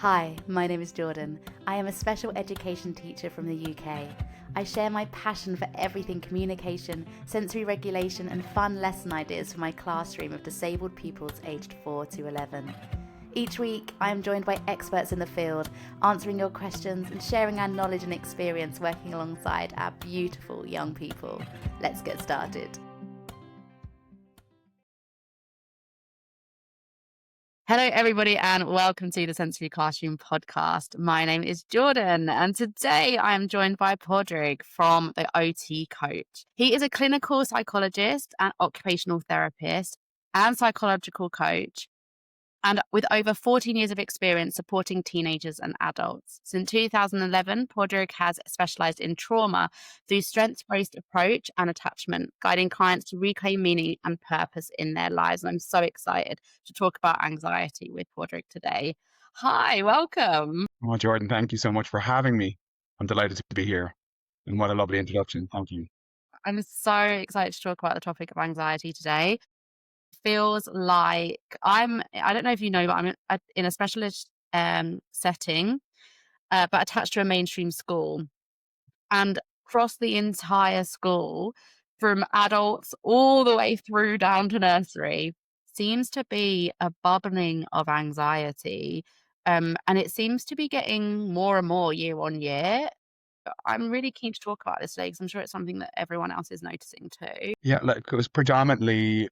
Hi, my name is Jordan. I am a special education teacher from the UK. I share my passion for everything communication, sensory regulation, and fun lesson ideas for my classroom of disabled pupils aged 4 to 11. Each week, I am joined by experts in the field, answering your questions and sharing our knowledge and experience working alongside our beautiful young people. Let's get started. Hello, everybody, and welcome to the Sensory Classroom podcast. My name is Jordan, and today I am joined by Padraig from the OT Coach. He is a clinical psychologist and occupational therapist and psychological coach, and with over 14 years of experience supporting teenagers and adults. Since 2011, Padraig has specialized in trauma through strengths-based approach and attachment, guiding clients to reclaim meaning and purpose in their lives. And I'm so excited to talk about anxiety with Padraig today. Hi, welcome. Oh, Jordan, thank you so much for having me. I'm delighted to be here. And what a lovely introduction. Thank you. I'm so excited to talk about the topic of anxiety today. Feels like I don't know if you know, but I'm in a specialist setting, but attached to a mainstream school. And across the entire school, from adults all the way through down to nursery, seems to be a bubbling of anxiety. And it seems to be getting more and more year on year. I'm really keen to talk about this today because I'm sure it's something that everyone else is noticing too. Yeah, like it was predominantly,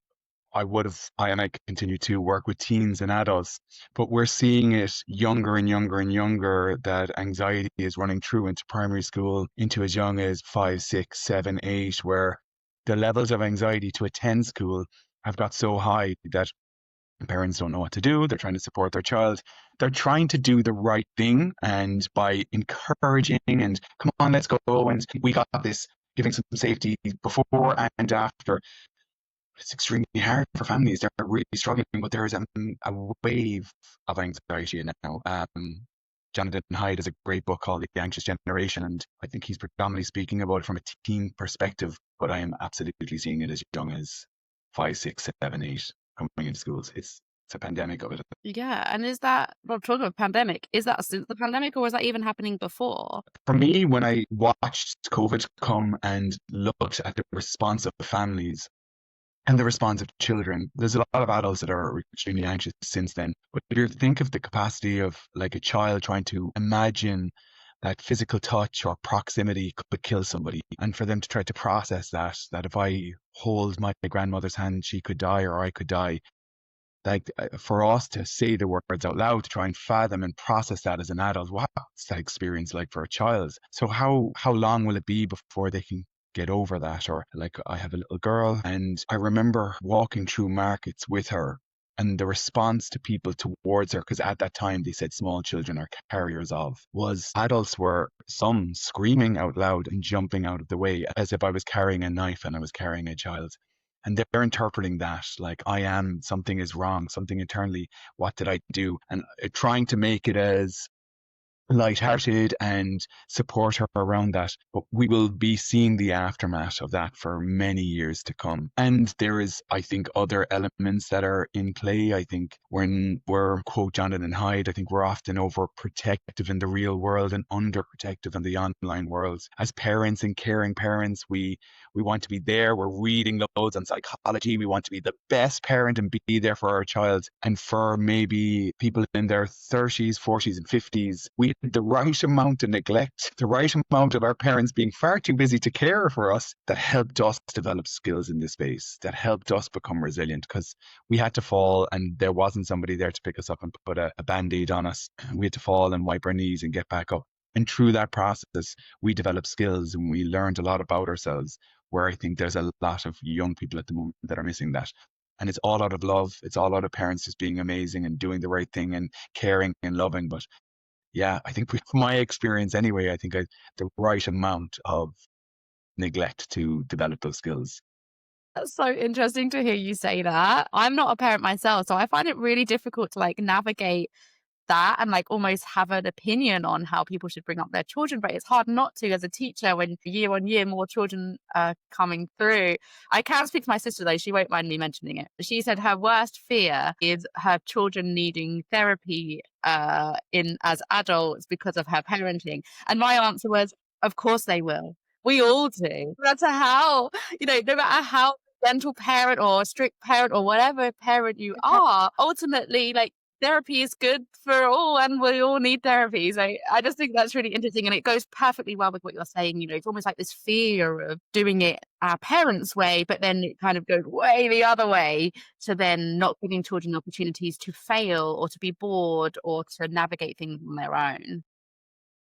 and I continue to work with teens and adults, but we're seeing it younger and younger and younger that anxiety is running through into primary school, into as young as 5, 6, 7, 8, where the levels of anxiety to attend school have got so high that parents don't know what to do. They're trying to support their child. They're trying to do the right thing. And by encouraging and come on, let's go. And we got this, giving some safety before and after. It's extremely hard for families. They're really struggling, but there is a wave of anxiety now. Jonathan Hyde has a great book called The Anxious Generation, and I think he's predominantly speaking about it from a teen perspective, but I am absolutely seeing it as young as 5, 6, 7, 8 coming into schools. It's a pandemic of it. Yeah, and talking about pandemic, is that since the pandemic or was that even happening before? For me, when I watched COVID come and looked at the response of the families and the response of children, there's a lot of adults that are extremely anxious since then. But if you think of the capacity of like a child trying to imagine that physical touch or proximity could kill somebody, and for them to try to process that if I hold my grandmother's hand, she could die or I could die. Like for us to say the words out loud, to try and fathom and process that as an adult, what's that experience like for a child? So how long will it be before they can get over that? Or like I have a little girl and I remember walking through markets with her and the response to people towards her, because at that time they said small children are carriers of, was adults were some screaming out loud and jumping out of the way as if I was carrying a knife and I was carrying a child. And they're interpreting that like something is wrong, something internally, what did I do? And trying to make it as lighthearted and support her around that. But we will be seeing the aftermath of that for many years to come. And there is, I think, other elements that are in play. I think when we're, quote Jonathan Hyde, I think we're often overprotective in the real world and underprotective in the online world. As parents and caring parents, we want to be there. We're reading loads on psychology. We want to be the best parent and be there for our child. And for maybe people in their 30s, 40s and 50s, we had the right amount of neglect, the right amount of our parents being far too busy to care for us, that helped us develop skills in this space, that helped us become resilient, because we had to fall and there wasn't somebody there to pick us up and put a Band-Aid on us. We had to fall and wipe our knees and get back up. And through that process, we developed skills and we learned a lot about ourselves, where I think there's a lot of young people at the moment that are missing that. And it's all out of love. It's all out of parents just being amazing and doing the right thing and caring and loving. But yeah, I think from my experience anyway, I think the right amount of neglect to develop those skills. That's so interesting to hear you say that. I'm not a parent myself, so I find it really difficult to like navigate that and like almost have an opinion on how people should bring up their children. But it's hard not to as a teacher when year on year more children are coming through. I can speak to my sister though, she won't mind me mentioning it. She said her worst fear is her children needing therapy in as adults because of her parenting? And my answer was, of course they will. We all do. No matter how, no matter how gentle parent or strict parent or whatever parent you are, ultimately, like, therapy is good for all and we all need therapy. So I just think that's really interesting. And it goes perfectly well with what you're saying. It's almost like this fear of doing it our parents' way, but then it kind of goes way the other way to then not giving children opportunities to fail or to be bored or to navigate things on their own.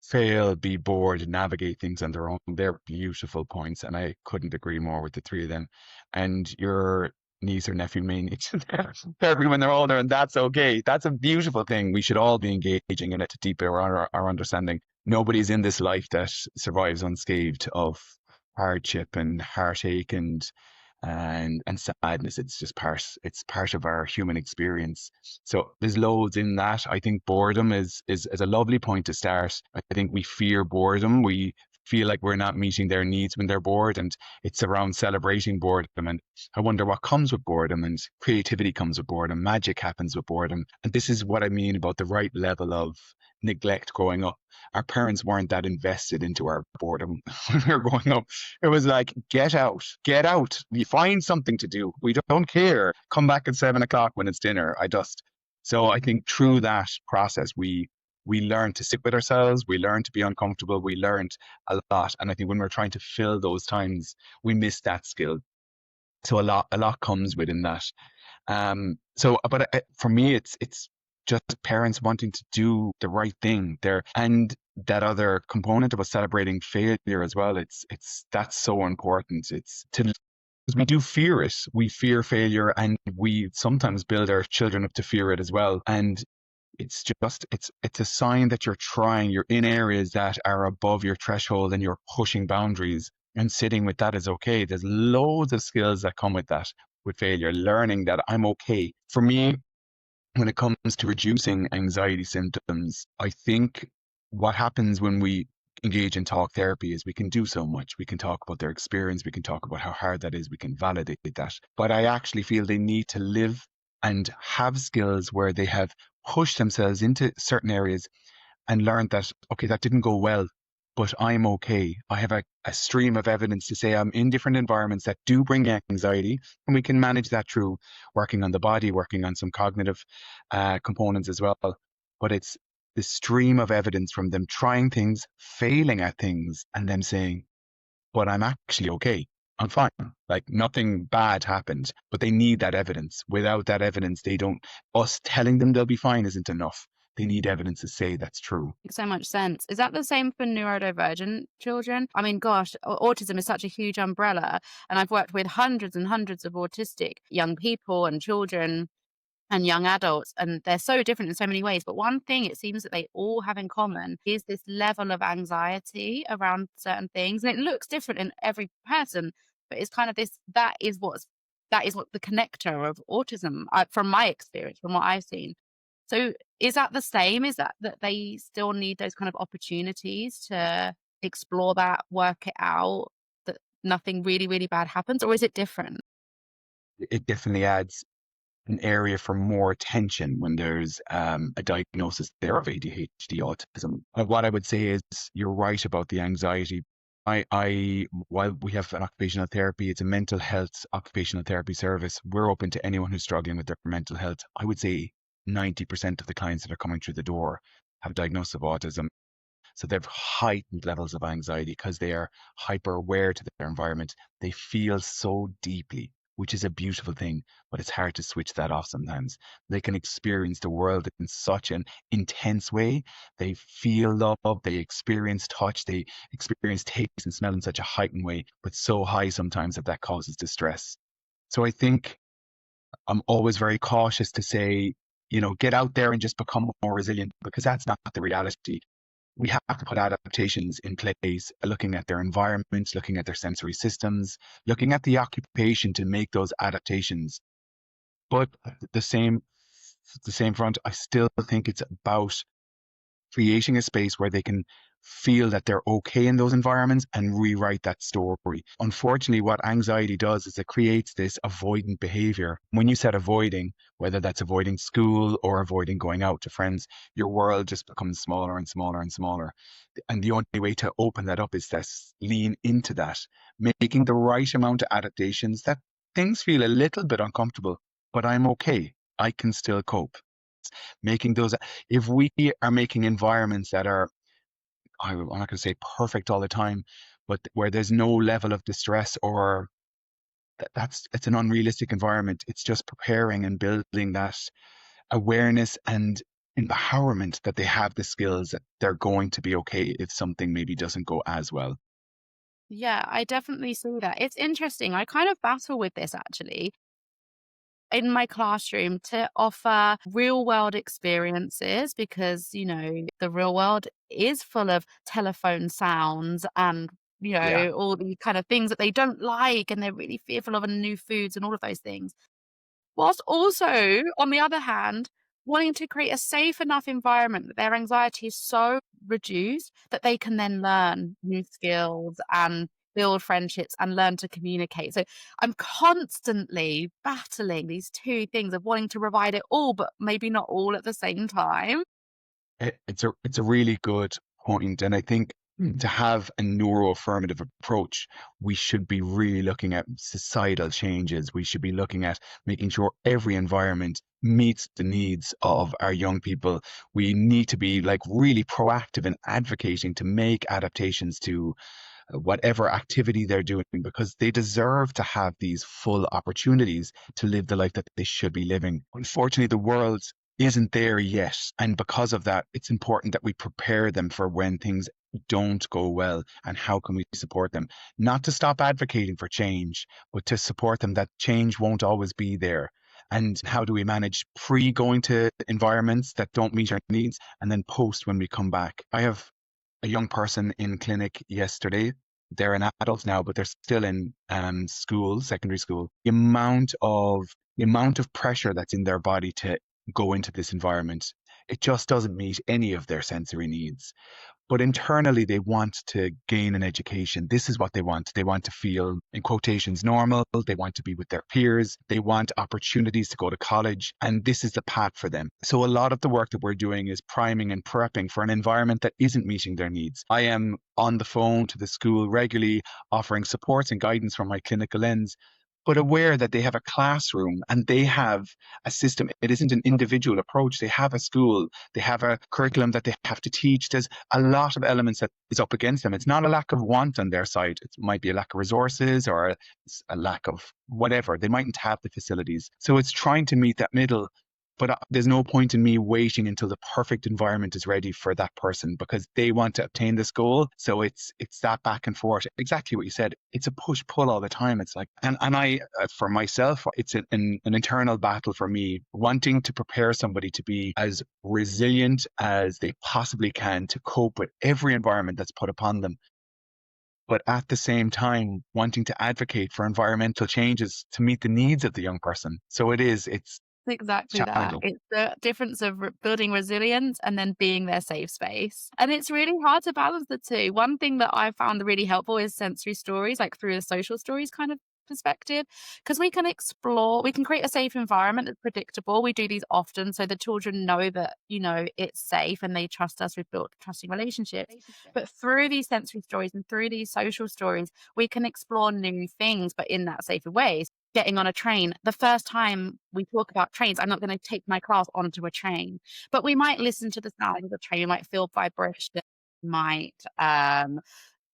Fail, be bored, navigate things on their own. They're beautiful points, and I couldn't agree more with the three of them. And your niece or nephew may need therapy when they're older, and that's okay. That's a beautiful thing. We should all be engaging in it to deepen our understanding. Nobody's in this life that survives unscathed of hardship and heartache and sadness. It's part of our human experience. So there's loads in that. I think boredom is a lovely point to start. I think we fear boredom. We feel like we're not meeting their needs when they're bored, and it's around celebrating boredom. And I wonder what comes with boredom, and creativity comes with boredom, magic happens with boredom. And this is what I mean about the right level of neglect growing up. Our parents weren't that invested into our boredom when we were growing up. It was like, get out. You find something to do. We don't care. Come back at 7 o'clock when it's dinner. So I think through that process, we learn to sit with ourselves. We learn to be uncomfortable. We learned a lot. And I think when we're trying to fill those times, we miss that skill. So a lot comes within that. But for me, it's just parents wanting to do the right thing there, and that other component about celebrating failure as well. That's so important. Because we do fear it. We fear failure, and we sometimes build our children up to fear it as well. And it's a sign that you're trying. You're in areas that are above your threshold, and you're pushing boundaries. And sitting with that is okay. There's loads of skills that come with that, with failure, learning that I'm okay. For me, when it comes to reducing anxiety symptoms, I think what happens when we engage in talk therapy is we can do so much. We can talk about their experience. We can talk about how hard that is. We can validate that. But I actually feel they need to live and have skills where they have pushed themselves into certain areas and learned that, okay, that didn't go well, but I'm okay. I have a stream of evidence to say I'm in different environments that do bring anxiety, and we can manage that through working on the body, working on some cognitive components as well. But it's the stream of evidence from them trying things, failing at things, and them saying, but I'm actually okay. I'm fine. Like nothing bad happened, but they need that evidence. Without that evidence, us telling them they'll be fine isn't enough. They need evidence to say that's true. Makes so much sense. Is that the same for neurodivergent children? I mean, gosh, autism is such a huge umbrella, and I've worked with hundreds and hundreds of autistic young people and children and young adults, and they're so different in so many ways. But one thing it seems that they all have in common is this level of anxiety around certain things. And it looks different in every person, but it's kind of that is what the connector of autism, from my experience, from what I've seen. So is that the same? Is that they still need those kind of opportunities to explore that, work it out, that nothing really, really bad happens, or is it different? It definitely adds an area for more attention when there's a diagnosis there of ADHD autism. What I would say is you're right about the anxiety. While we have an occupational therapy, it's a mental health occupational therapy service. We're open to anyone who's struggling with their mental health. I would say 90% of the clients that are coming through the door have a diagnosis of autism. So they have heightened levels of anxiety because they are hyper aware to their environment. They feel so deeply, which is a beautiful thing, but it's hard to switch that off sometimes. They can experience the world in such an intense way. They feel love, they experience touch, they experience taste and smell in such a heightened way, but so high sometimes that causes distress. So I think I'm always very cautious to say, get out there and just become more resilient, because that's not the reality. We have to put adaptations in place, looking at their environments, looking at their sensory systems, looking at the occupation to make those adaptations. But the same front, I still think it's about creating a space where they can feel that they're okay in those environments and rewrite that story. Unfortunately, what anxiety does is it creates this avoidant behavior. When you said avoiding, whether that's avoiding school or avoiding going out to friends, your world just becomes smaller and smaller and smaller. And the only way to open that up is to lean into that, making the right amount of adaptations that things feel a little bit uncomfortable, but I'm okay. I can still cope. Making those, if we are making environments that are, I'm not going to say perfect all the time, but where there's no level of distress or it's an unrealistic environment. It's just preparing and building that awareness and empowerment that they have the skills that they're going to be okay if something maybe doesn't go as well. Yeah, I definitely see that. It's interesting. I kind of battle with this actually in my classroom to offer real world experiences because, the real world is full of telephone sounds and, Yeah. all the kind of things that they don't like and they're really fearful of and new foods and all of those things. Whilst also, on the other hand, wanting to create a safe enough environment that their anxiety is so reduced that they can then learn new skills and build friendships and learn to communicate. So I'm constantly battling these two things of wanting to provide it all, but maybe not all at the same time. It's a really good point, and I think to have a neuroaffirmative approach, we should be really looking at societal changes. We should be looking at making sure every environment meets the needs of our young people. We need to be like really proactive in advocating to make adaptations to whatever activity they're doing because they deserve to have these full opportunities to live the life that they should be living. Unfortunately, the world isn't there yet. And because of that, it's important that we prepare them for when things don't go well and how can we support them. Not to stop advocating for change, but to support them that change won't always be there. And how do we manage pre going to environments that don't meet our needs and then post when we come back? I have a young person in clinic yesterday. They're an adult now, but they're still in school, secondary school. The amount of pressure that's in their body to go into this environment, it just doesn't meet any of their sensory needs. But internally, they want to gain an education. This is what they want. They want to feel, in quotations, normal. They want to be with their peers. They want opportunities to go to college. And this is the path for them. So a lot of the work that we're doing is priming and prepping for an environment that isn't meeting their needs. I am on the phone to the school regularly, offering supports and guidance from my clinical lens, but aware that they have a classroom and they have a system. It isn't an individual approach. They have a school, they have a curriculum that they have to teach. There's a lot of elements that is up against them. It's not a lack of want on their side. It might be a lack of resources or a lack of whatever. They mightn't have the facilities. So it's trying to meet that middle. But there's no point in me waiting until the perfect environment is ready for that person because they want to obtain this goal. So it's that back and forth. Exactly what you said. It's a push pull all the time. It's like, and I, for myself, it's an internal battle for me, wanting to prepare somebody to be as resilient as they possibly can to cope with every environment that's put upon them. But at the same time, wanting to advocate for environmental changes to meet the needs of the young person. So it's Exactly that. challenging. It's the difference of building resilience and then being their safe space. And it's really hard to balance the two. One thing that I found really helpful is sensory stories, like through a social stories kind of perspective, because we can explore, we can create a safe environment that's predictable. We do these often so the children know that, it's safe and they trust us. We've built trusting relationships. But through these sensory stories and through these social stories, we can explore new things, but in that safer way. Getting on a train. The first time we talk about trains, I'm not going to take my class onto a train, but we might listen to the sound of the train. We might feel vibration, might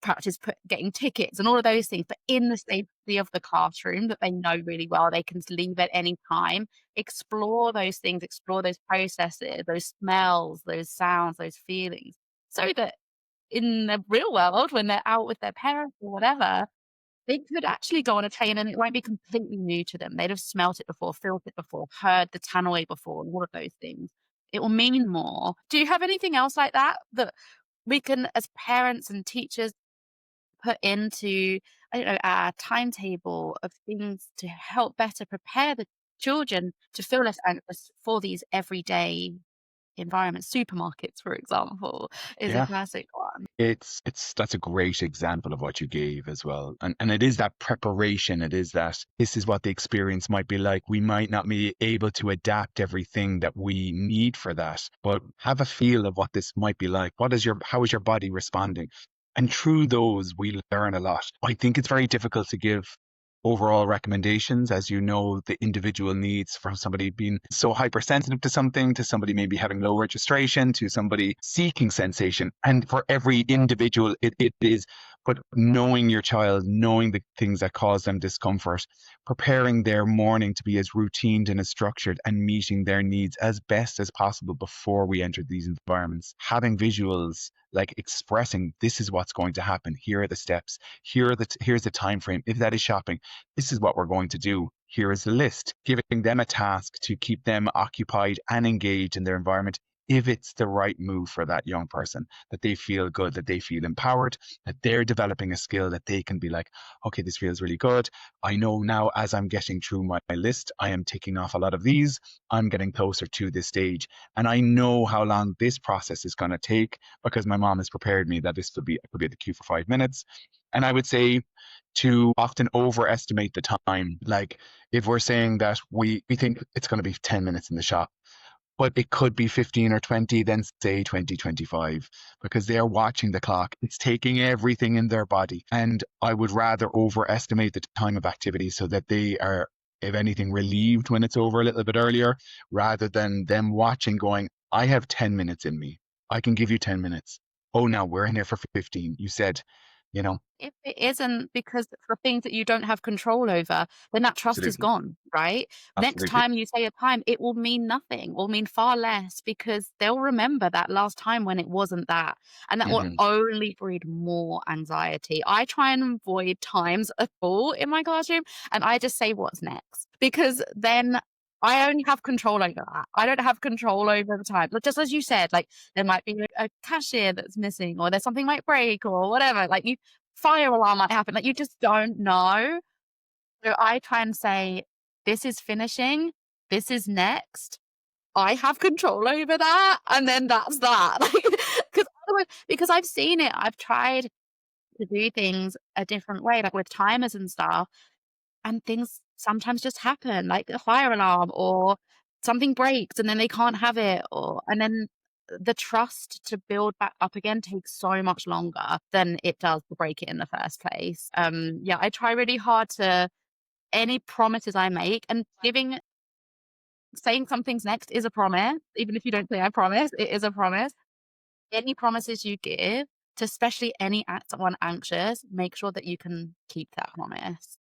practice getting tickets and all of those things, but in the safety of the classroom that they know really well, they can leave at any time, explore those things, explore those processes, those smells, those sounds, those feelings, so that in the real world, when they're out with their parents or whatever, they could actually go on a train and it won't be completely new to them. They'd have smelt it before, felt it before, heard the tannoy before, and all of those things. It will mean more. Do you have anything else like that that we can, as parents and teachers, put into, I don't know, our timetable of things to help better prepare the children to feel less anxious for these everyday environments. Supermarkets, for example, is a Yeah. classic one. It's that's a great example of what you gave as well. And it is that preparation. It is that this is what the experience might be like. We might not be able to adapt everything that we need for that, but have a feel of what this might be like. How is your body responding? And through those, we learn a lot. I think it's very difficult to give overall recommendations, as you know, the individual needs from somebody being so hypersensitive to something, to somebody maybe having low registration, to somebody seeking sensation. And for every individual, it is, but knowing your child, knowing the things that cause them discomfort, preparing their morning to be as routine and as structured, and meeting their needs as best as possible before we enter these environments. Having visuals, like expressing, this is what's going to happen. Here are the steps. Here's the time frame. If that is shopping, this is what we're going to do. Here is the list. Giving them a task to keep them occupied and engaged in their environment, if it's the right move for that young person, that they feel good, that they feel empowered, that they're developing a skill that they can be like, okay, this feels really good. I know now, as I'm getting through my list, I am ticking off a lot of these. I'm getting closer to this stage. And I know how long this process is going to take, because my mom has prepared me that I could be at the queue for 5 minutes. And I would say to often overestimate the time. Like, if we're saying that we think it's going to be 10 minutes in the shop, but it could be 15 or 20, then say 20, 25, because they're watching the clock. It's taking everything in their body. And I would rather overestimate the time of activity so that they are, if anything, relieved when it's over a little bit earlier, rather than them watching going, I have 10 minutes in me. I can give you 10 minutes. Oh, now we're in here for 15. You said, you know, If it isn't because for things that you don't have control over, then that trust is absolutely, gone, right? Next absolutely. time you say a time, it will mean nothing, will mean far less because they'll remember that last time when it wasn't that. And that will Hmm. only breed more anxiety. I try and avoid times at all in my classroom and I just say what's next because then I only have control over that. I don't have control over the time. But just as you said, like there might be a cashier that's missing or there's something might break or whatever. Like you fire alarm might happen. Like you just don't know. So I try and say, this is finishing. This is next. I have control over that. And then that's that. Because otherwise, because I've seen it. I've tried to do things a different way, like with timers and stuff. And things sometimes just happen, like a fire alarm or something breaks and then they can't have it and then the trust to build back up again takes so much longer than it does to break it in the first place. Yeah, I try really hard to any promises I make and saying something's next is a promise. Even if you don't say I promise, it is a promise. Any promises you give to especially someone anxious, make sure that you can keep that promise.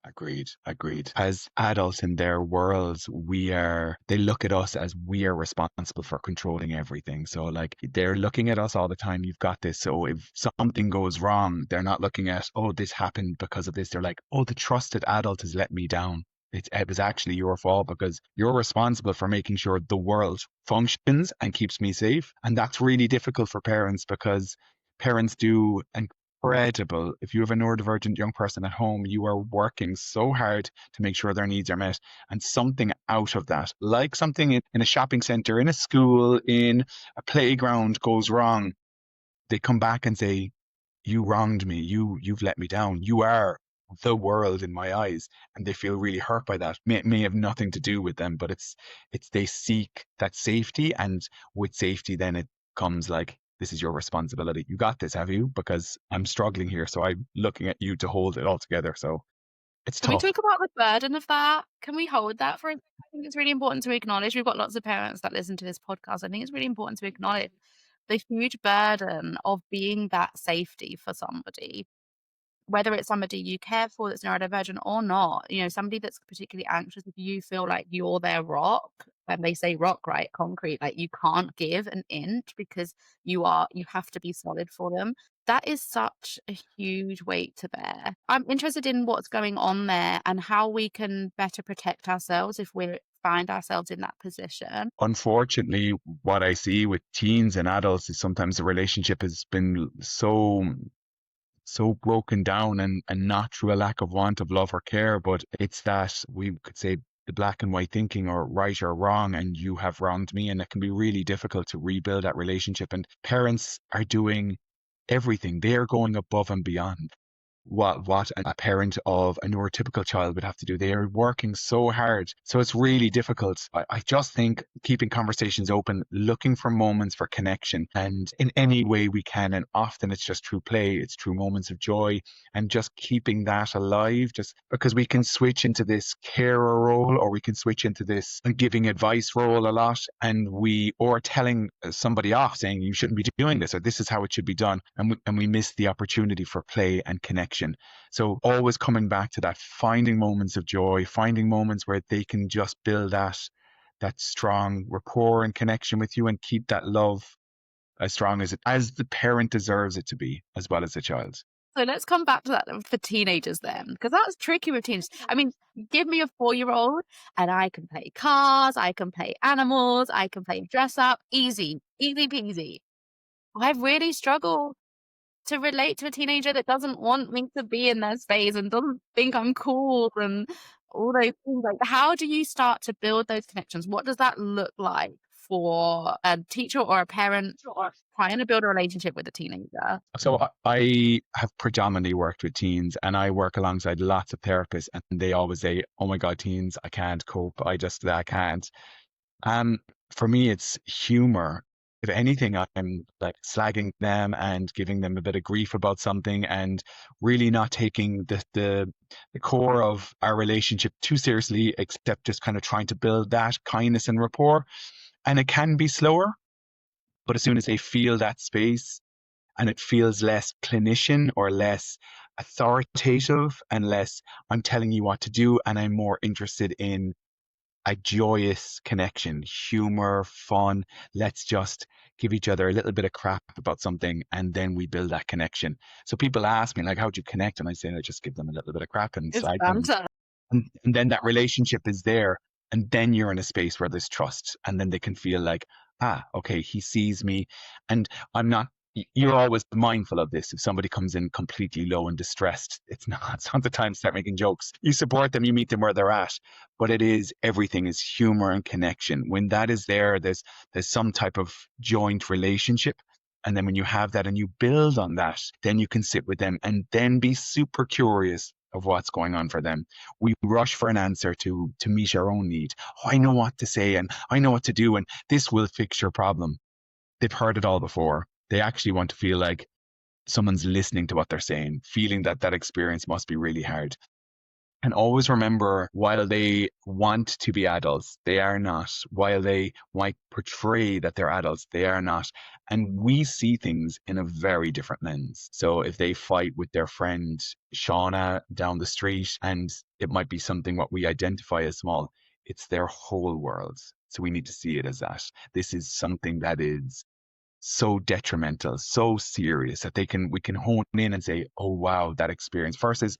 Agreed, agreed. As adults in their worlds, they look at us as we are responsible for controlling everything. So, like, they're looking at us all the time. You've got this. So if something goes wrong, they're not looking at, oh, this happened because of this. They're like, oh, the trusted adult has let me down. It was actually your fault because you're responsible for making sure the world functions and keeps me safe. And that's really difficult for parents because parents do incredible. If you have a neurodivergent young person at home, you are working so hard to make sure their needs are met. And something out of that, like something in a shopping center, in a school, in a playground goes wrong, they come back and say, you wronged me. You've let me down. You are the world in my eyes. And they feel really hurt by that. May have nothing to do with them, but it's they seek that safety. And with safety, then it comes like, this is your responsibility. You got this, have you? Because I'm struggling here. So I'm looking at you to hold it all together. So it's Can we tough. talk about the burden of that? Can we hold that for a second? I think it's really important to acknowledge. We've got lots of parents that listen to this podcast. I think it's really important to acknowledge the huge burden of being that safety for somebody, whether it's somebody you care for that's neurodivergent or not, somebody that's particularly anxious, if you feel like you're their rock, and they say rock, right? Concrete, like you can't give an inch because you have to be solid for them. That is such a huge weight to bear. I'm interested in what's going on there and how we can better protect ourselves if we find ourselves in that position. Unfortunately, what I see with teens and adults is sometimes the relationship has been so broken down, and not through a lack of want of love or care, but it's that we could say the black and white thinking or right or wrong, and you have wronged me. And it can be really difficult to rebuild that relationship. And parents are doing everything. They are going above and beyond what a parent of a neurotypical child would have to do. They are working so hard. So it's really difficult. I just think keeping conversations open, looking for moments for connection and in any way we can. And often it's just through play, it's through moments of joy and just keeping that alive, just because we can switch into this carer role or we can switch into this giving advice role a lot. And or telling somebody off saying you shouldn't be doing this or this is how it should be done. And we miss the opportunity for play and connection. So always coming back to that, finding moments of joy, finding moments where they can just build that strong rapport and connection with you and keep that love as strong as the parent deserves it to be, as well as the child. So let's come back to that for teenagers then, because that's tricky with teens. I mean, give me a 4-year-old and I can play cars, I can play animals, I can play dress up, easy, easy peasy. I really struggle to relate to a teenager that doesn't want me to be in their space and doesn't think I'm cool and all those things. Like, how do you start to build those connections? What does that look like for a teacher or a parent trying to build a relationship with a teenager? So I have predominantly worked with teens and I work alongside lots of therapists and they always say, oh my God, teens, I can't cope. I can't. Um, for me, it's humor. If anything, I'm like slagging them and giving them a bit of grief about something and really not taking the core of our relationship too seriously, except just kind of trying to build that kindness and rapport. And it can be slower, but as soon as they feel that space and it feels less clinician or less authoritative and less, I'm telling you what to do, and I'm more interested in a joyous connection, humor, fun. Let's just give each other a little bit of crap about something and then we build that connection. So people ask me, like, how'd you connect? And I say, I just give them a little bit of crap and It's slag them. banter. And then that relationship is there. And then you're in a space where there's trust. And then they can feel like, okay, he sees me. And I'm not, you're always mindful of this. If somebody comes in completely low and distressed, it's not the time to start making jokes. You support them, you meet them where they're at. But everything is humor and connection. When that is there, there's some type of joint relationship. And then when you have that and you build on that, then you can sit with them and then be super curious of what's going on for them. We rush for an answer to meet our own need. Oh, I know what to say and I know what to do and this will fix your problem. They've heard it all before. They actually want to feel like someone's listening to what they're saying, feeling that experience must be really hard. And always remember, while they want to be adults, they are not. While they might portray that they're adults, they are not. And we see things in a very different lens. So if they fight with their friend Shauna down the street, and it might be something what we identify as small, it's their whole world. So we need to see it as that. This is something that is so detrimental, so serious that we can hone in and say, oh wow, that experience versus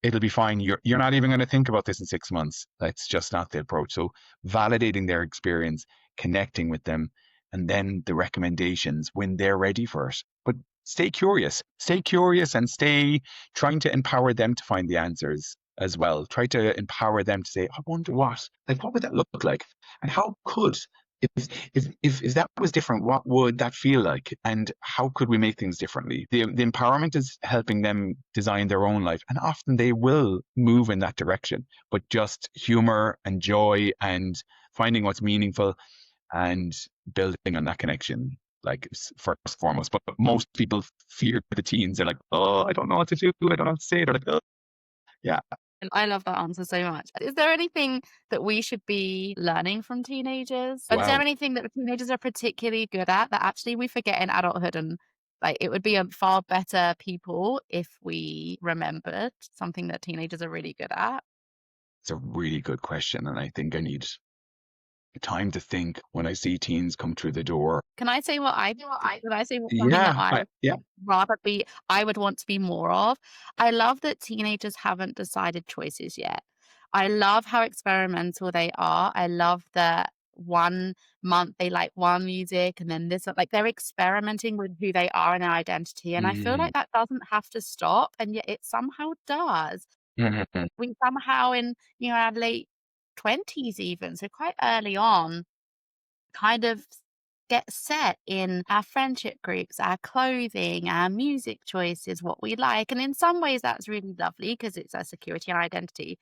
it'll be fine. You're not even going to think about this in 6 months. That's just not the approach. So validating their experience, connecting with them, and then the recommendations when they're ready for it. But stay curious and stay trying to empower them to find the answers as well. Try to empower them to say, I wonder what would that look like? And how could if that was different, what would that feel like? And how could we make things differently? The empowerment is helping them design their own life. And often they will move in that direction, but just humor and joy and finding what's meaningful and building on that connection, like first and foremost. But most people fear the teens. They're like, oh, I don't know what to do. I don't know what to say. They're like, oh, yeah. And I love that answer so much. Is there anything that we should be learning from teenagers? Is there Wow. anything that teenagers are particularly good at that actually we forget in adulthood? And like, it would be a far better people if we remembered something that teenagers are really good at. It's a really good question. And I think I need time to think when I see teens come through the door. Can I say what I can I say something that Yeah, yeah. I would want to be more of? I love that teenagers haven't decided choices yet. I love how experimental they are. I love that 1 month they like one music and then this like they're experimenting with who they are and their identity. And I feel Mm, like that doesn't have to stop, and yet it somehow does. mhm. We somehow in, our late 20s even, so quite early on, kind of get set in our friendship groups, our clothing, our music choices, what we like. And in some ways, that's really lovely because it's our security and identity.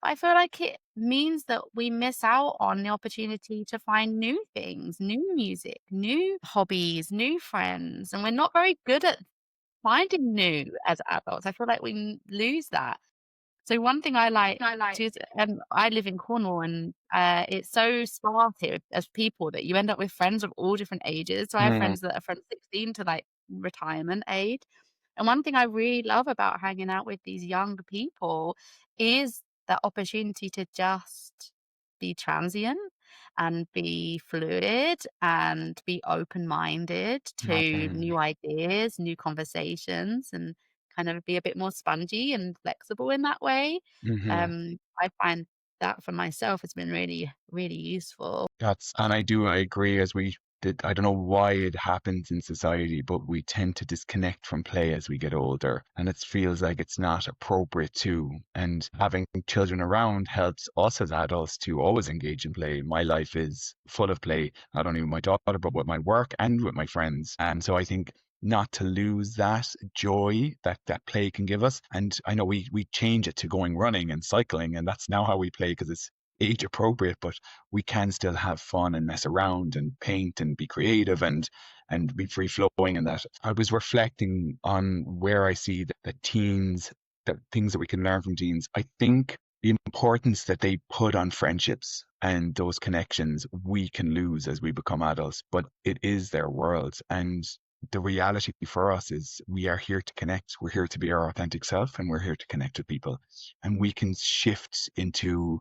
But I feel like it means that we miss out on the opportunity to find new things, new music, new hobbies, new friends. And we're not very good at finding new as adults. I feel like we lose that. So one thing I like to is, I live in Cornwall and it's so sparse here as people that you end up with friends of all different ages. So I have Mm, friends that are from 16 to like retirement age. And one thing I really love about hanging out with these young people is the opportunity to just be transient and be fluid and be open-minded to mm, new ideas, new conversations, and kind of be a bit more spongy and flexible in that way. mhm. I find that for myself has been really, really useful. I agree as we did. I don't know why it happens in society, but we tend to disconnect from play as we get older. And it feels like it's not appropriate too. And having children around helps us as adults to always engage in play. My life is full of play, not only with my daughter, but with my work and with my friends. And so I think not to lose that joy that play can give us. And I know we change it to going running and cycling, and that's now how we play because it's age appropriate, but we can still have fun and mess around and paint and be creative and be free flowing. And that I was reflecting on where I see that teens, the things that we can learn from teens. I think the importance that they put on friendships and those connections we can lose as we become adults, but it is their world. And the reality for us is we are here to connect. We're here to be our authentic self and we're here to connect with people. And we can shift into,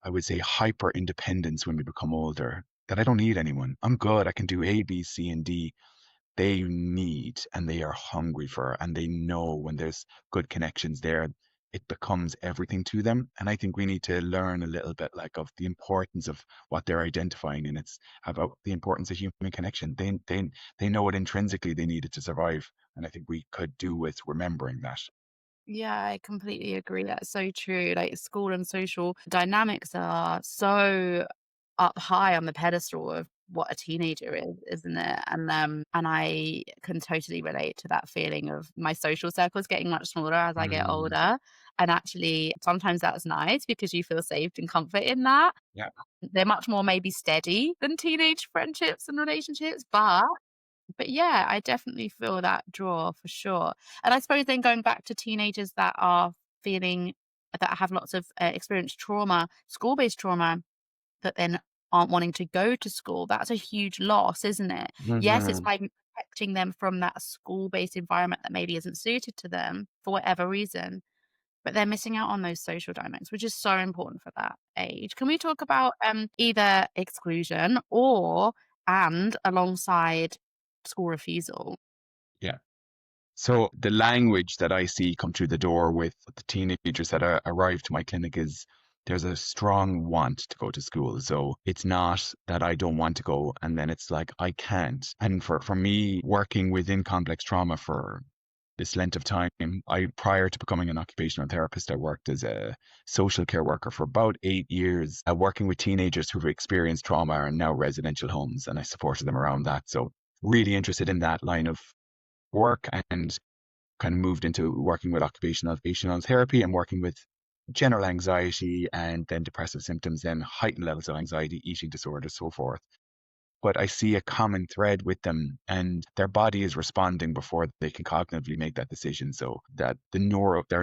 I would say, hyper independence when we become older. That I don't need anyone. I'm good. I can do A, B, C, and D. They need and they are hungry for, and they know when there's good connections there, it becomes everything to them. And I think we need to learn a little bit like of the importance of what they're identifying, and it's about the importance of human connection. They know it intrinsically. They need it to survive, and I think we could do with remembering that. Yeah, I completely agree. That's so true. Like school and social dynamics are so up high on the pedestal of what a teenager is, isn't it? And I can totally relate to that feeling of my social circles getting much smaller as I get Mm, older. And actually, sometimes that's nice because you feel safe and comfort in that. yeah. They're much more maybe steady than teenage friendships and relationships, but yeah, I definitely feel that draw for sure. And I suppose then going back to teenagers that are feeling that have lots of experienced trauma, school-based trauma, that then aren't wanting to go to school, that's a huge loss, isn't it? Yes, it's Hmm. by protecting them from that school-based environment that maybe isn't suited to them for whatever reason, but they're missing out on those social dynamics, which is so important for that age. Can we talk about either exclusion or and alongside school refusal? Yeah. So the language that I see come through the door with the teenagers that arrive to my clinic is there's a strong want to go to school. So it's not that I don't want to go and then it's like I can't. And for me, working within complex trauma for this length of time, prior to becoming an occupational therapist, I worked as a social care worker for about 8 years, working with teenagers who've experienced trauma and now residential homes, and I supported them around that. So really interested in that line of work and kind of moved into working with occupational therapy and working with general anxiety and then depressive symptoms, then heightened levels of anxiety, eating disorders, so forth. But I see a common thread with them, and their body is responding before they can cognitively make that decision. So that their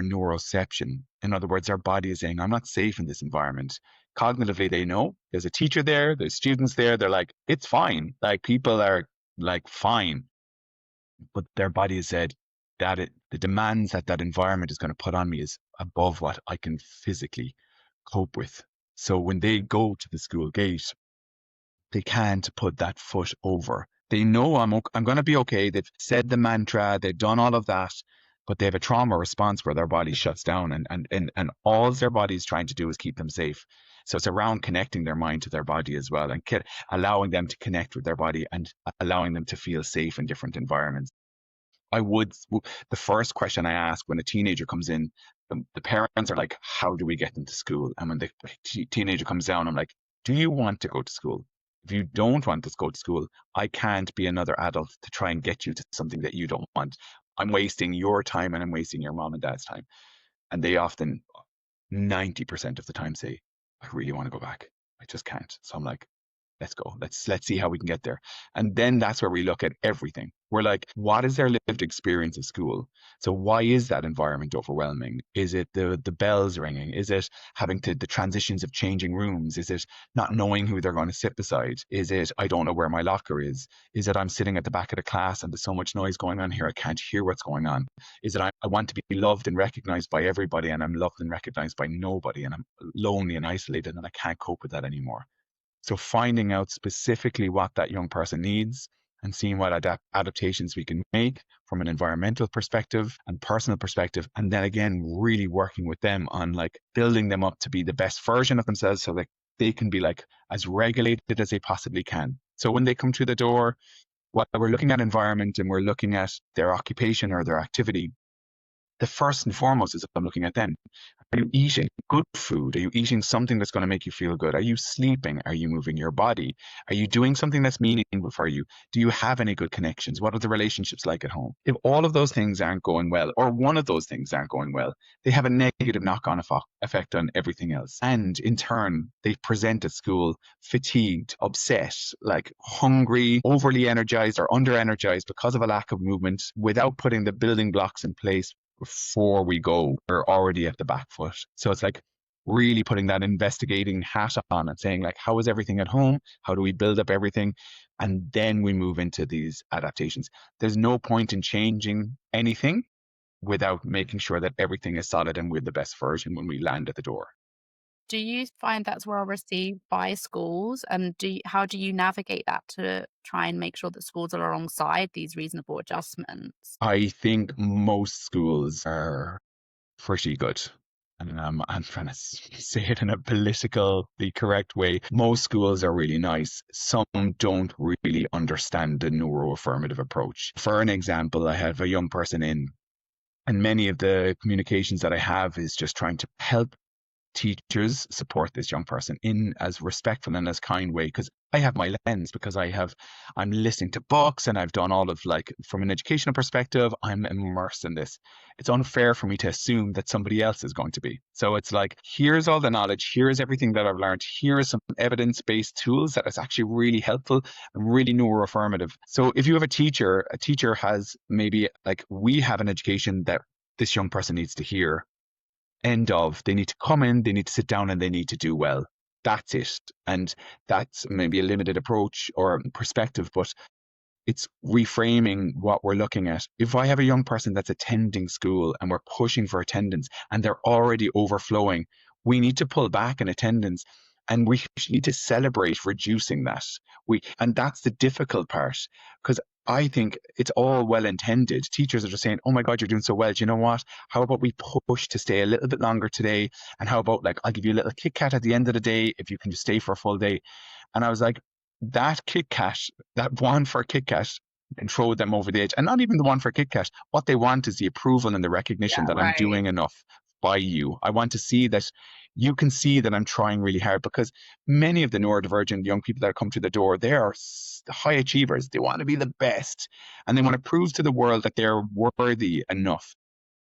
neuroception, in other words, their body is saying, I'm not safe in this environment. Cognitively, they know there's a teacher there, there's students there. They're like, it's fine. Like people are like fine, but their body has said that the demands that that environment is going to put on me is above what I can physically cope with. So when they go to the school gate, they can't put that foot over. They know I'm going to be okay. They've said the mantra, they've done all of that, but they have a trauma response where their body shuts down and all their body is trying to do is keep them safe. So it's around connecting their mind to their body as well and allowing them to connect with their body and allowing them to feel safe in different environments. I would, the first question I ask when a teenager comes in, the parents are like, how do we get them to school? And when the teenager comes down, I'm like, do you want to go to school? If you don't want to go to school, I can't be another adult to try and get you to something that you don't want. I'm wasting your time and I'm wasting your mom and dad's time. And they often, 90% of the time, say, I really want to go back. I just can't. So I'm like, let's go. Let's see how we can get there. And then that's where we look at everything. We're like, what is their lived experience of school? So why is that environment overwhelming? Is it the bells ringing? Is it having to the transitions of changing rooms? Is it not knowing who they're going to sit beside? Is it I don't know where my locker is? Is it I'm sitting at the back of the class and there's so much noise going on here I can't hear what's going on? Is it I want to be loved and recognized by everybody and I'm loved and recognized by nobody and I'm lonely and isolated and I can't cope with that anymore? So finding out specifically what that young person needs and seeing what adaptations we can make from an environmental perspective and personal perspective. And then again, really working with them on like building them up to be the best version of themselves so that they can be like as regulated as they possibly can. So when they come through the door, while we're looking at environment and we're looking at their occupation or their activity, the first and foremost is I'm looking at them. Are you eating good food? Are you eating something that's going to make you feel good? Are you sleeping? Are you moving your body? Are you doing something that's meaningful for you? Do you have any good connections? What are the relationships like at home? If all of those things aren't going well, or one of those things aren't going well, they have a negative knock-on effect on everything else. And in turn, they present at school fatigued, upset, like hungry, overly energized or under-energized because of a lack of movement without putting the building blocks in place before we go. We're already at the back foot. So it's like really putting that investigating hat on and saying like, how is everything at home? How do we build up everything? And then we move into these adaptations. There's no point in changing anything without making sure that everything is solid and we're the best version when we land at the door. Do you find that's well received by schools? And how do you navigate that to try and make sure that schools are alongside these reasonable adjustments? I think most schools are pretty good. And I'm trying to say it in a politically correct way. Most schools are really nice. Some don't really understand the neuroaffirmative approach. For an example, I have a young person in, and many of the communications that I have is just trying to help teachers support this young person in as respectful and as kind way, because I have my lens, because I'm listening to books and I've done all of like from an educational perspective, I'm immersed in this. It's unfair for me to assume that somebody else is going to be. So it's like, here's all the knowledge, here's everything that I've learned, here is some evidence-based tools that is actually really helpful and really neuroaffirmative. So if you have a teacher has maybe like we have an education that this young person needs to hear. End of. They need to come in, they need to sit down, and they need to do well. That's it. And that's maybe a limited approach or perspective, but it's reframing what we're looking at. If I have a young person that's attending school and we're pushing for attendance and they're already overflowing, we need to pull back in attendance and we need to celebrate reducing that. And that's the difficult part, because I think it's all well intended. Teachers are just saying, oh my God, you're doing so well. Do you know what? How about we push to stay a little bit longer today? And how about like, I'll give you a little Kit Kat at the end of the day if you can just stay for a full day. And I was like, that Kit Kat, that one for Kit Kat can throw them over the edge. And not even the one for Kit Kat. What they want is the approval and the recognition Yeah, that I'm right. doing enough by you. I want to see that you can see that I'm trying really hard, because many of the neurodivergent young people that come to the door, they are high achievers. They want to be the best and they want to prove to the world that they're worthy enough.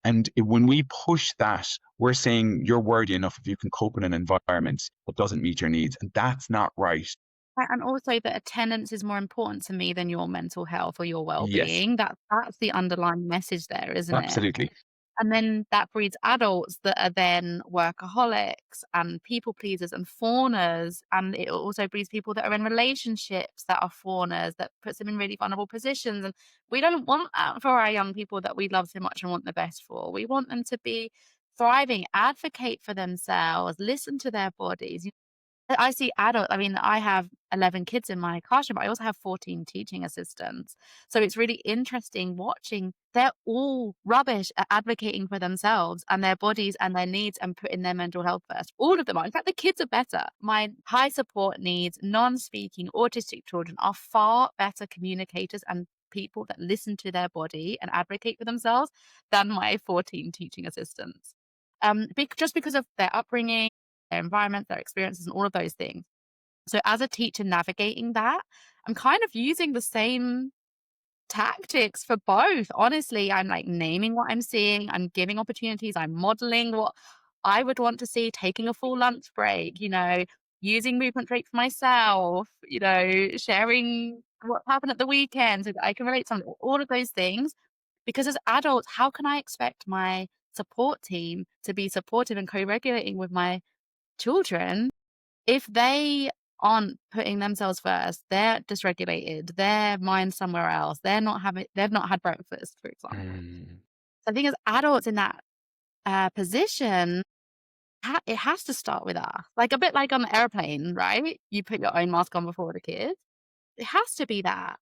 And when we push that, we're saying you're worthy enough if you can cope in an environment that doesn't meet your needs. And that's not right. And also that attendance is more important to me than your mental health or your Yes, well-being. That's the underlying message there, isn't it? absolutely. And then that breeds adults that are then workaholics and people pleasers and fawners. And it also breeds people that are in relationships that are fawners, that puts them in really vulnerable positions. And we don't want that for our young people that we love so much and want the best for. We want them to be thriving, advocate for themselves, listen to their bodies. I see I mean, I have 11 kids in my classroom, but I also have 14 teaching assistants. So it's really interesting watching. They're all rubbish at advocating for themselves and their bodies and their needs and putting their mental health first. All of them are. In fact, the kids are better. My high support needs, non-speaking, autistic children are far better communicators and people that listen to their body and advocate for themselves than my 14 teaching assistants. just because of their upbringing, their environment, their experiences, and all of those things. So as a teacher navigating that, I'm kind of using the same tactics for both. Honestly, I'm like naming what I'm seeing, I'm giving opportunities, I'm modeling what I would want to see, taking a full lunch break, using movement break for myself, sharing what happened at the weekend so that I can relate to all of those things. Because as adults, how can I expect my support team to be supportive and co-regulating with my children if they aren't putting themselves first? They're dysregulated, their mind's somewhere else, they've not had breakfast, for example. Mm. So I think as adults in that position, it has to start with us. Like a bit like on the airplane, right? You put your own mask on before the kids. It has to be that,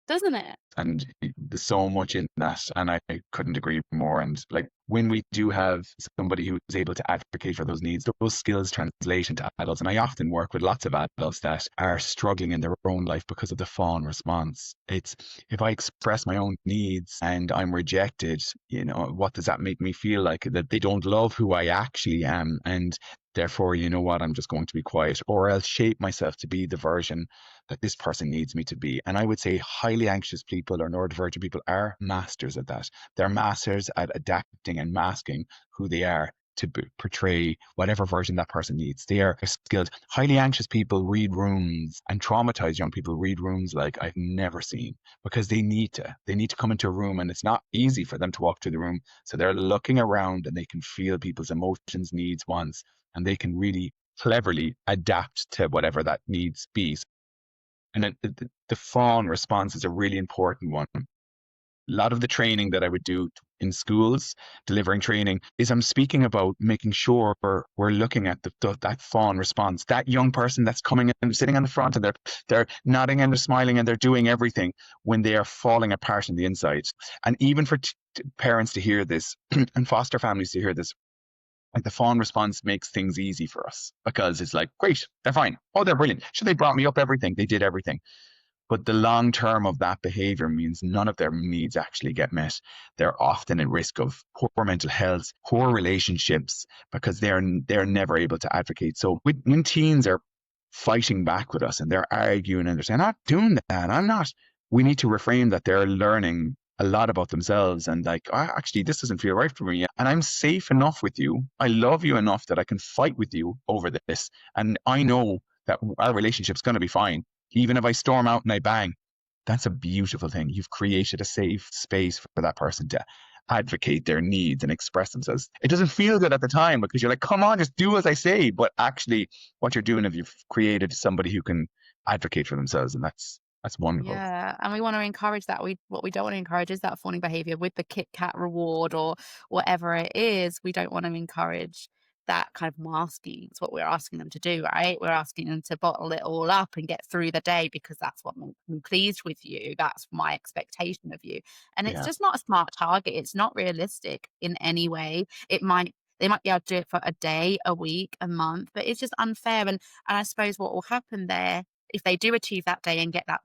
doesn't it? And there's so much in that, and I couldn't agree more. And like when we do have somebody who is able to advocate for those needs, those skills translate into adults. And I often work with lots of adults that are struggling in their own life because of the fawn response. It's if I express my own needs and I'm rejected, what does that make me feel like? That they don't love who I actually am, and therefore, you know what, I'm just going to be quiet, or I'll shape myself to be the version that this person needs me to be. And I would say highly anxious people or neurodivergent people are masters at that. They're masters at adapting and masking who they are to portray whatever version that person needs. They are skilled. Highly anxious people read rooms, and traumatized young people read rooms like I've never seen, because they need to. They need to come into a room, and it's not easy for them to walk through the room. So they're looking around and they can feel people's emotions, needs, wants, and they can really cleverly adapt to whatever that needs be. And then the fawn response is a really important one. A lot of the training that I would do in schools, delivering training, is I'm speaking about making sure we're looking at that fawn response, that young person that's coming and sitting on the front, and they're nodding and they're smiling and they're doing everything when they are falling apart on the inside. And even for parents to hear this and foster families to hear this, like the fawn response makes things easy for us, because it's like, great, they're fine. Oh, they're brilliant. So they brought me up everything. They did everything. But the long term of that behavior means none of their needs actually get met. They're often at risk of poor mental health, poor relationships, because they're never able to advocate. So when teens are fighting back with us and they're arguing and they're saying, I'm not doing that, I'm not, we need to reframe that they're learning a lot about themselves, and like, actually, this doesn't feel right for me. And I'm safe enough with you. I love you enough that I can fight with you over this. And I know that our relationship's going to be fine. Even if I storm out and I bang, that's a beautiful thing. You've created a safe space for that person to advocate their needs and express themselves. It doesn't feel good at the time because you're like, come on, just do as I say. But actually, what you're doing is you've created somebody who can advocate for themselves, and that's wonderful. Yeah, and we want to encourage that. What we don't want to encourage is that fawning behavior with the Kit Kat reward or whatever it is. We don't want to encourage that kind of masking. It's what we're asking them to do, right? We're asking them to bottle it all up and get through the day because that's what makes me pleased with you. That's my expectation of you. And it's Yeah, just not a smart target. It's not realistic in any way. They might be able to do it for a day, a week, a month, but it's just unfair. And I suppose what will happen there, if they do achieve that day and get that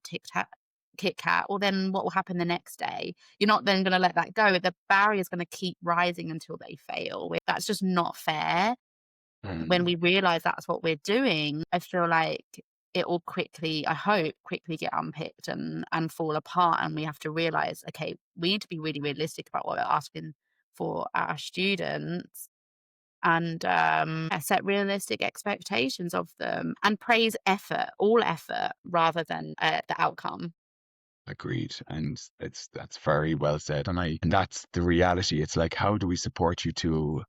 Kit Kat, well, then what will happen the next day? You're not then going to let that go. The barrier is going to keep rising until they fail. That's just not fair. When mm, we realize that's what we're doing, I feel like it will quickly, I hope, quickly get unpicked and fall apart. And we have to realize, okay, we need to be really realistic about what we're asking for our students and set realistic expectations of them and praise effort, all effort, rather than the outcome. agreed. And that's very well said. And that's the reality. It's like, how do we support you to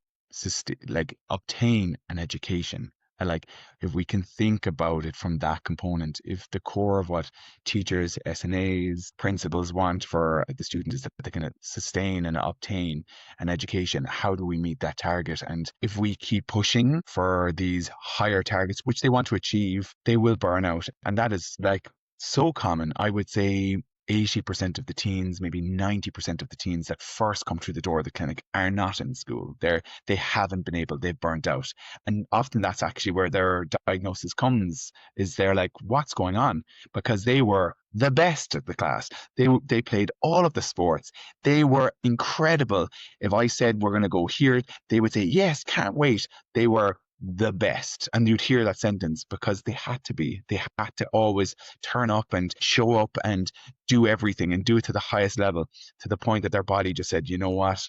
obtain an education? And like, if we can think about it from that component, if the core of what teachers, SNAs, principals want for the student is that they can sustain and obtain an education, how do we meet that target? And if we keep pushing for these higher targets, which they want to achieve, they will burn out. And that is like so common. I would say 80% of the teens, maybe 90% of the teens that first come through the door of the clinic are not in school. They haven't been able, they've burnt out. And often that's actually where their diagnosis comes, is they're like, what's going on? Because they were the best at the class. They played all of the sports. They were incredible. If I said we're going to go here, they would say, yes, can't wait. They were the best. And you'd hear that sentence because they had to be. They had to always turn up and show up and do everything and do it to the highest level, to the point that their body just said, you know what?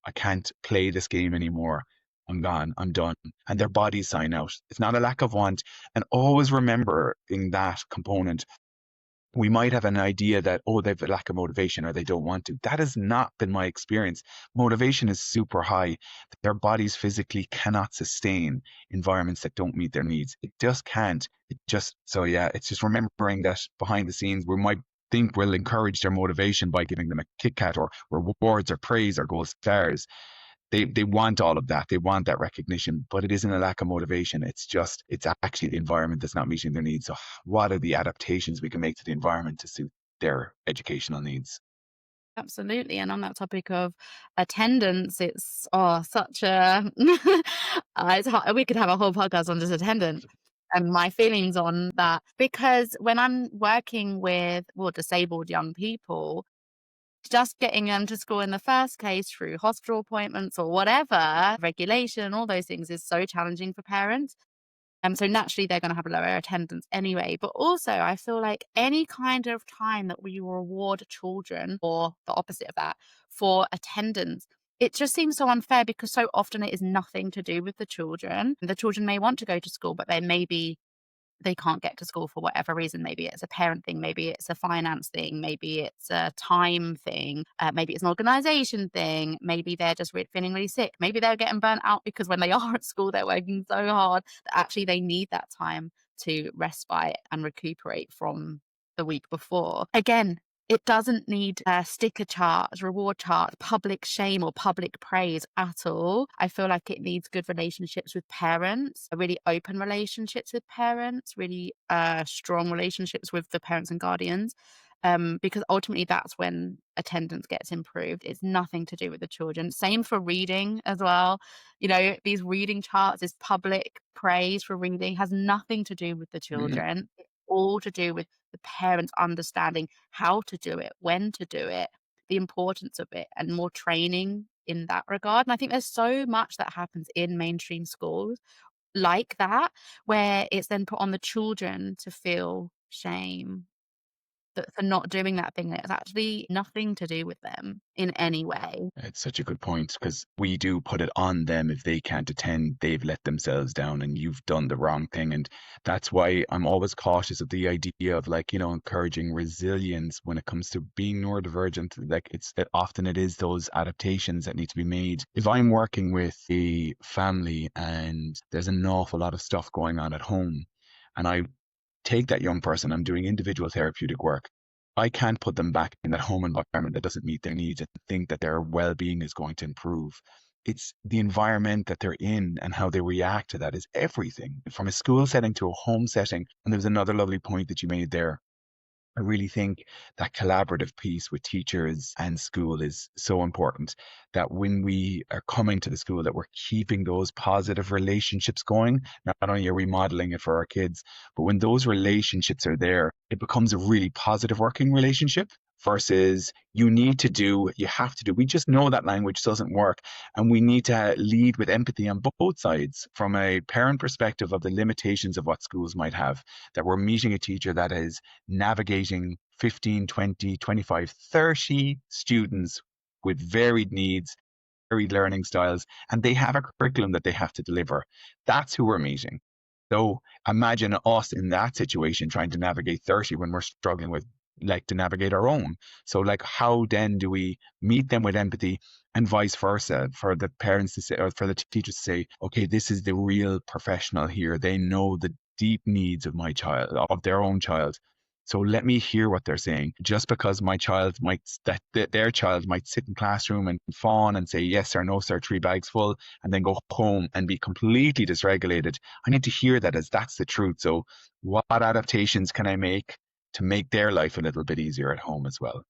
I can't play this game anymore. I'm gone. I'm done. And their bodies sign out. It's not a lack of want. And always remembering that component. We might have an idea that, oh, they've a lack of motivation or they don't want to. That has not been my experience. Motivation is super high. Their bodies physically cannot sustain environments that don't meet their needs. It just can't. So yeah, it's just remembering that behind the scenes, we might think we'll encourage their motivation by giving them a Kit Kat or rewards or praise or gold stars. They want all of that. They want that recognition, but it isn't a lack of motivation. It's actually the environment that's not meeting their needs. So what are the adaptations we can make to the environment to suit their educational needs? Absolutely. And on that topic of attendance, it's such a it's hard. We could have a whole podcast on just attendance and my feelings on that. Because when I'm working with disabled young people, just getting them to school in the first case through hospital appointments or whatever, regulation, all those things is so challenging for parents. So naturally, they're going to have a lower attendance anyway. But also, I feel like any kind of time that we reward children, or the opposite of that, for attendance, it just seems so unfair because so often it is nothing to do with the children. The children may want to go to school, but they can't get to school for whatever reason. Maybe it's a parent thing, maybe it's a finance thing, maybe it's a time thing, maybe it's an organization thing, maybe they're just feeling really sick, maybe they're getting burnt out because when they are at school, they're working so hard that actually they need that time to respite and recuperate from the week before. Again, it doesn't need sticker charts, reward charts, public shame or public praise at all. I feel like it needs good relationships with parents, really open relationships with parents, really strong relationships with the parents and guardians. Because ultimately that's when attendance gets improved. It's nothing to do with the children. Same for reading as well. These reading charts, this public praise for reading has nothing to do with the Mm. children. It's all to do with the parents understanding how to do it, when to do it, the importance of it, and more training in that regard. And I think there's so much that happens in mainstream schools like that, where it's then put on the children to feel shame for not doing that thing that's actually nothing to do with them in any way. It's such a good point because we do put it on them. If they can't attend, they've let themselves down and you've done the wrong thing. And that's why I'm always cautious of the idea of, like, encouraging resilience when it comes to being neurodivergent. Like, often it is those adaptations that need to be made. If I'm working with a family and there's an awful lot of stuff going on at home, and I take that young person, I'm doing individual therapeutic work. I can't put them back in that home environment that doesn't meet their needs and think that their well-being is going to improve. It's the environment that they're in and how they react to that is everything, from a school setting to a home setting. And there's another lovely point that you made there. I really think that collaborative piece with teachers and school is so important, that when we are coming to the school, that we're keeping those positive relationships going. Not only are we modeling it for our kids, but when those relationships are there, it becomes a really positive working relationship versus you have to do. We just know that language doesn't work. And we need to lead with empathy on both sides, from a parent perspective of the limitations of what schools might have, that we're meeting a teacher that is navigating 15, 20, 25, 30 students with varied needs, varied learning styles, and they have a curriculum that they have to deliver. That's who we're meeting. So imagine us in that situation trying to navigate 30 when we're struggling with, like, to navigate our own. So, like, how then do we meet them with empathy, and vice versa, for the parents to say, or for the teachers to say, okay, this is the real professional here. They know the deep needs of my child, of their own child. So let me hear what they're saying. Just because my child might, their child might sit in classroom and fawn and say yes sir, no sir, 3 bags full, and then go home and be completely dysregulated. I need to hear that as that's the truth. So what adaptations can I make to make their life a little bit easier at home as well?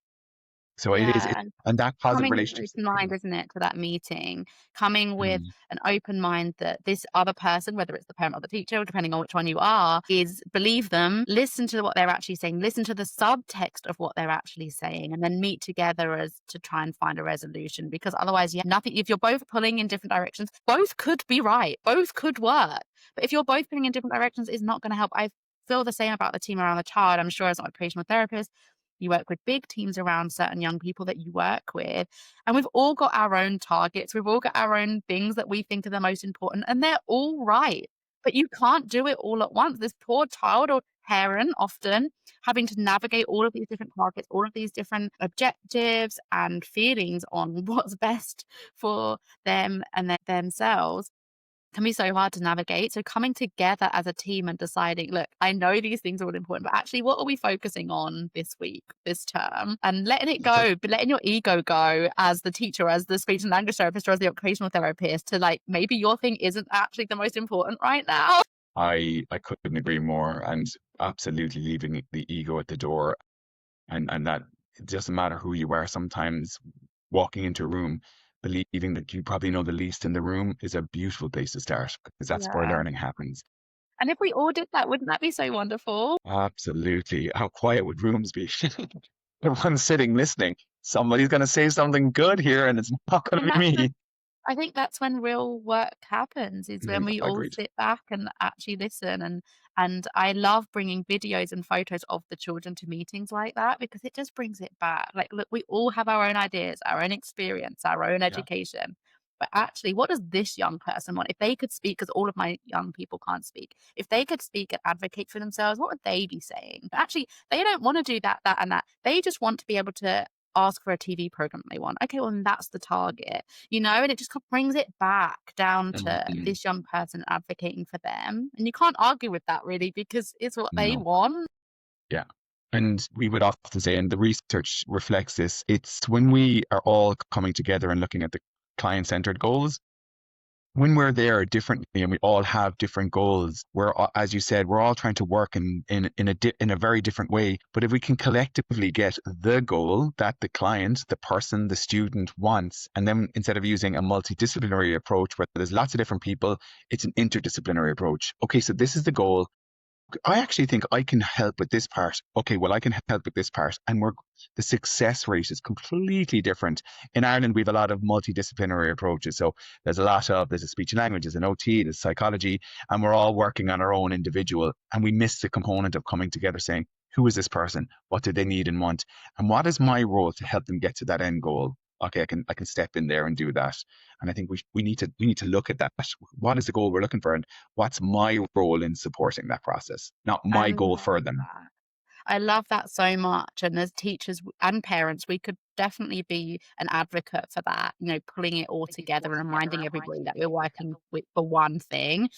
So Yeah. and that positive Coming with an relationships. open mind, isn't it, to that meeting? Coming with Mm, an open mind that this other person, whether it's the parent or the teacher, depending on which one you are, is believe them, listen to what they're actually saying, listen to the subtext of what they're actually saying, and then meet together as to try and find a resolution. Because otherwise, yeah, nothing. If you're both pulling in different directions, both could be right, both could work. But if you're both pulling in different directions, it's not going to help. I feel the same about the team around the child. I'm sure as an occupational therapist, you work with big teams around certain young people that you work with. And we've all got our own targets. We've all got our own things that we think are the most important, and they're all right. But you can't do it all at once. This poor child or parent often having to navigate all of these different targets, all of these different objectives and feelings on what's best for them and themselves can be so hard to navigate. So coming together as a team and deciding, look, I know these things are all important, but actually what are we focusing on this week, this term? And letting it it's like go, but letting your ego go as the teacher, as the speech and language therapist, or as the occupational therapist to like, maybe your thing isn't actually the most important right now. I couldn't agree more, and absolutely leaving the ego at the door, and that it doesn't matter who you are. Sometimes walking into a room, believing that you probably know the least in the room is a beautiful place to start, because that's where Yeah. learning happens. And if we all did that, wouldn't that be so wonderful? Absolutely. How quiet would rooms be? Everyone's sitting listening. Somebody's going to say something good here, and it's not going And to be that's me. I think that's when real work happens, is when we all Agreed. sit back and actually listen, and I love bringing videos and photos of the children to meetings like that because it just brings it back. Like, look, we all have our own ideas, our own experience, our own Yeah. education. But actually, what does this young person want? If they could speak, because all of my young people can't speak, if they could speak and advocate for themselves, what would they be saying? Actually, they don't want to do that, that, and that. They just want to be able to ask for a TV program they want. Okay, well, then that's the target, and it just brings it back down to Mhm. this young person advocating for them. And you can't argue with that really because it's what they No. want. Yeah. And we would often say, and the research reflects this, it's when we are all coming together and looking at the client-centered goals, when we're there differently and we all have different goals, as you said, we're all trying to work in a very different way. But if we can collectively get the goal that the client, the person, the student wants, and then instead of using a multidisciplinary approach where there's lots of different people, it's an interdisciplinary approach. Okay, so this is the goal. I actually think I can help with this part. Okay, well, I can help with this part. And the success rate is completely different. In Ireland, we have a lot of multidisciplinary approaches. So there's a speech and language, there's an OT, there's psychology, and we're all working on our own individual. And we miss the component of coming together saying, who is this person? What do they need and want? And what is my role to help them get to that end goal? Okay, I can step in there and do that. And I think we need to look at that. What is the goal we're looking for? And what's my role in supporting that process? Not I my goal love for them. that. I love that so much. And as teachers and parents, we could definitely be an advocate for that, pulling it all together and reminding everybody that we're working for one thing.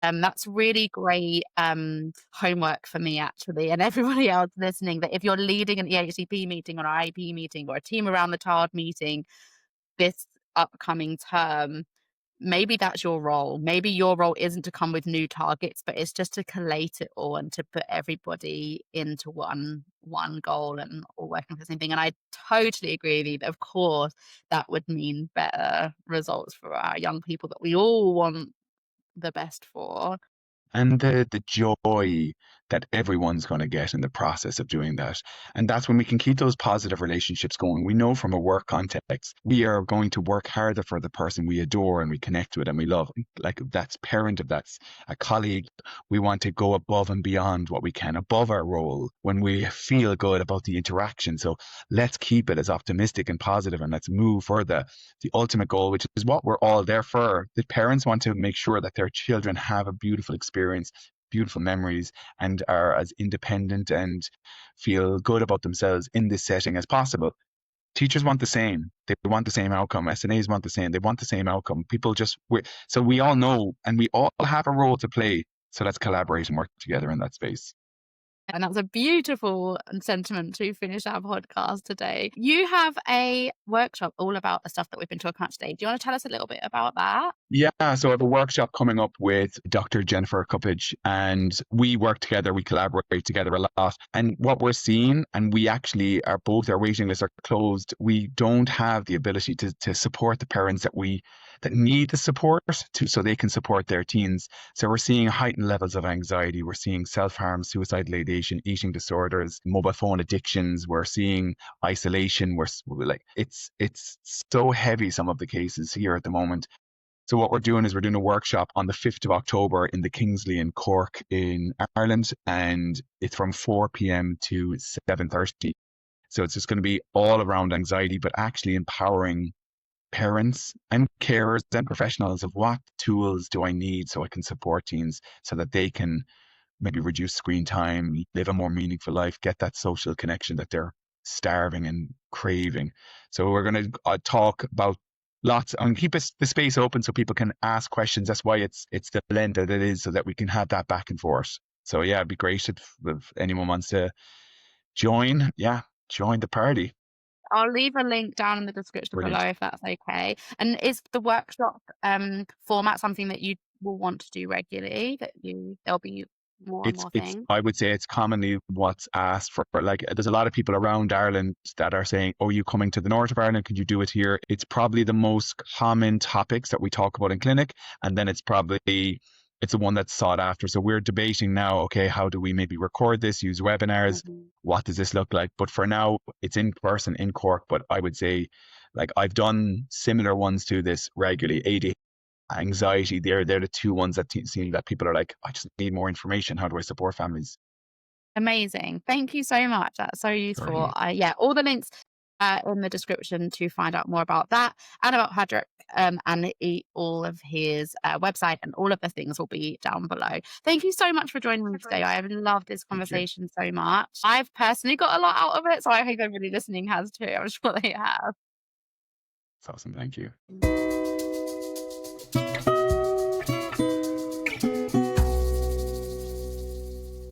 That's really great homework for me, actually, and everybody else listening, that if you're leading an EHCP meeting or an IEP meeting or a team around the child meeting this upcoming term, maybe that's your role. Maybe your role isn't to come with new targets, but it's just to collate it all and to put everybody into one goal and all working for the same thing. And I totally agree with you that of course that would mean better results for our young people that we all want the best for. And the joy that everyone's going to get in the process of doing that. And that's when we can keep those positive relationships going. We know from a work context, we are going to work harder for the person we adore and we connect with and we love. Like if that's parent, if that's a colleague, we want to go above and beyond what we can, above our role when we feel good about the interaction. So let's keep it as optimistic and positive and let's move for the ultimate goal, which is what we're all there for. The parents want to make sure that their children have a beautiful experience, beautiful memories, and are as independent and feel good about themselves in this setting as possible. Teachers want the same. They want the same outcome. SNAs want the same. They want the same outcome. So we all know and we all have a role to play. So let's collaborate and work together in that space. And that's a beautiful sentiment to finish our podcast today. You have a workshop all about the stuff that we've been talking about today. Do you want to tell us a little bit about that? Yeah, so I have a workshop coming up with Dr. Jennifer Cuppage, and we work together, we collaborate together a lot. And what we're seeing, and we actually are both, our waiting lists are closed. We don't have the ability to support the parents that need the support so they can support their teens. So we're seeing heightened levels of anxiety. We're seeing self-harm, suicidal ideation, eating disorders, mobile phone addictions. We're seeing isolation. We're like, it's so heavy, some of the cases here at the moment. So what we're doing is we're doing a workshop on the 5th of October in the Kingsley in Cork in Ireland, and it's from 4 p.m. to 7:30. So it's just going to be all around anxiety, but actually empowering parents and carers and professionals of what tools do I need so I can support teens so that they can maybe reduce screen time, live a more meaningful life, get that social connection that they're starving and craving. So we're going to talk about lots and keep the space open so people can ask questions. That's why it's the blend that it is, so that we can have that back and forth. So yeah, it'd be great if anyone wants to join. Yeah, join the party. I'll leave a link down in the description below Brilliant. if that's okay. And is the workshop format something that you will want to do regularly? There'll be more and more It's things. I would say it's commonly what's asked for. Like there's a lot of people around Ireland that are saying, "Oh, you coming to the north of Ireland? Could you do it here?" It's probably the most common topics that we talk about in clinic, and then it's the one that's sought after. So we're debating now, okay, how do we maybe record this, use webinars? Mhm. What does this look like? But for now, it's in person in Cork. But I would say, like I've done similar ones to this regularly. AD anxiety, they're the two ones that seem that people are like, I just need more information. How do I support families? Amazing. Thank you so much. That's so useful. Sorry. Yeah, all the links in the description to find out more about that and about Padraig, and all of his website and all of the things will be down below. Thank you so much for joining me today. I have loved this Thank you. conversation so much. I've personally got a lot out of it, so I hope everybody listening has too. I'm sure they have. It's awesome. Thank you.